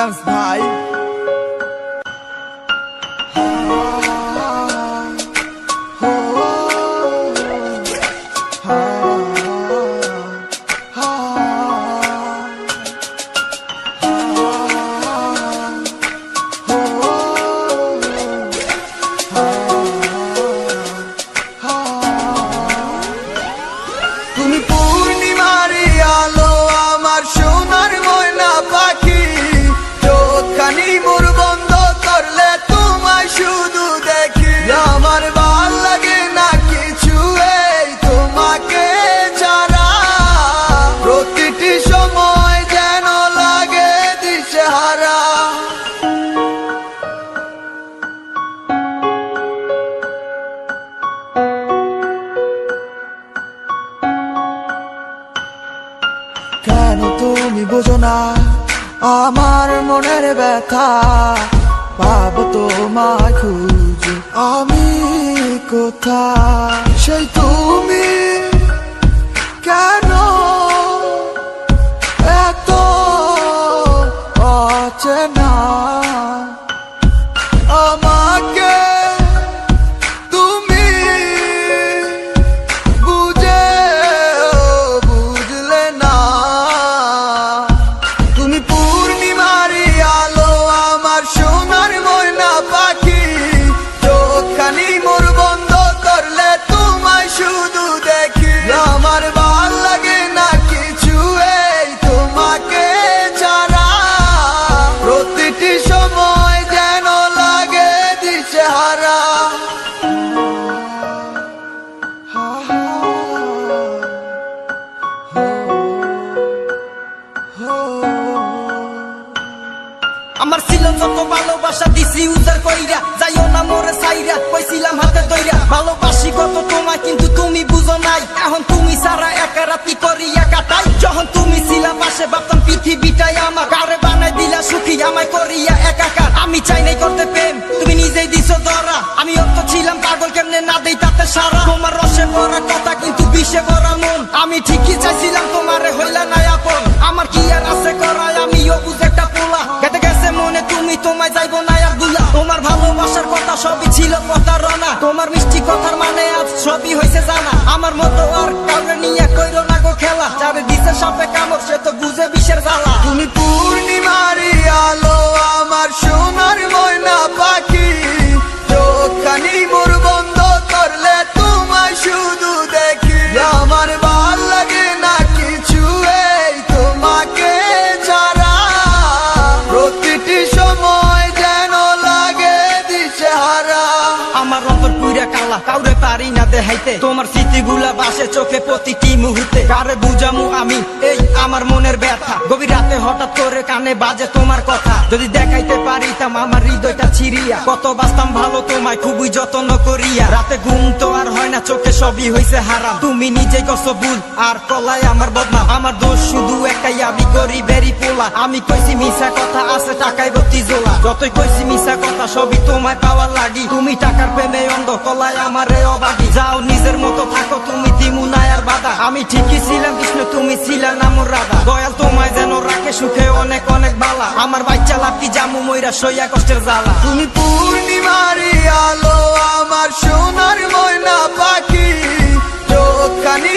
Dance ভাই। তুমি পূর্ণিমারি আলো আমার সোনার ময়না পাখি, চোখখানি মোর বন্ধ করলে তোমায় শুধু দেখি। আমার ভাল লাগে না কিছু এই তোমাকে ছাড়া, প্রতিটি সময় যেন লাগে দিশেহারা। কেন তুমি বোঝো না আমার মনের ব্যথা, পাবো তোমায় খুঁজে আমি কোথায়। সেই তুমি কেন এত অচেনা, আমাকে তুমি বুঝলে না। তুমি পূর্ণিমারি আলো আমার সোনার ময়না পাখি, চোখখানি মোর বন্ধ করলে তোমায় শুধু দেখি। আমার ভাল লাগে না কিছু এই তোমাকে ছাড়া, প্রতিটি সময় যেন লাগে দিশেহারা। আমার ছিল যত ভালোবাসা দিছি উজার কইরা, যাইও না মোরে সাইরা কইছিলাম হাতে ধইরা। ভালোবাসি কত তোমায় কিন্তু তুমি বুঝো নাই, এখন তুমি সারা একা রাতি করিয়া কাটাই। যখন তুমি ছিলা পাশে ভাবতাম পৃথিবীটাই আমার, কারে বানাই দিলা সুখী আমায় করিয়া একাকার। আমি চাই নাই করতে প্রেম, তুমি নিজেই দিছো ধরা। আমি অত ছিলাম পাগল, কেমনে না দেই তাতে সারা। তোমার রসে ভরা কথা কিন্তু বিষে ভরা মন, আমি ঠিকই চাইছিলাম তোমারে হইলা না আপন। আমার কি আর আছে করাই, আমিও বুঝে একটা পোলা। গেতে গেছে মনে তুমি, তোমায় যাইবো না আর ভুলা। তোমার ভালোবাসার কথা সবই ছিল প্রতারণা, তোমার মিষ্টি কথার মানে আজ সবই হইছে জানা। আমার মতো আর কাউরে নিয়ে কইরো না গো খেলা, যারে দিছে সাপে কামড় সে তো বুঝে বিষের জ্বালা। তুমি পূর্ণিমারি আলো আমার সোনার ময়না পাখি, চোখখানি মোর বন্ধ করলে তোমায় শুধু দেখি। আমার ভাল লাগে না কিছু এই তোমাকে ছাড়া, প্রতিটি সময় যেন লাগে দিশেহারা। আমার অন্তর পুরা কালা, কাউরে পারি না দেখাইতে। তোমার স্মৃতিগুলা বাসে চোখে প্রতিটি মুহূর্তে, কারে বুঝামু আমি এই আমার মনের ব্যথা। গভীর রাতে হঠাৎ করে কানে বাজে তোমার কথা, যদি দেখাইতে পারিতাম আমার হৃদয়টা ছিড়িয়া। কত বাসতাম ভালো তোমায় খুবই যত্ন করিয়া, রাতে ঘুম তো আর হয় না, চোখে সবই হইছে হারাম। তুমি নিজে করছো ভুল আর কলাই আমার বদনাম। আমার দোষ শুধু একটাই, আমি গরিবেরই পোলা। আমি কইছি মিশা কথা আছে টাকায় ভর্তি জোলা, যতই কইছি মিশা কথা সবই তোমায় পাওয়ার লাগি। তুমি টাকার প্রেমে অন্ধ, কলাই আমারে অবাগি। যাও নিজের মতো থাকো তুমি, দিমু না আর বাধা। আমি ঠিকই ছিলাম কৃষ্ণ, তুমি ছিলা না মোর রাধা। দয়াল তোমায় যেন রাখে সুখে অনেক অনেক বালা, আমার বাচ্চা লাভকি জামু মইরা সইয়া কষ্টের জ্বালা। তুমি পূর্ণিমারি আলো আমার সোনার ময়না পাখি, চোখখানি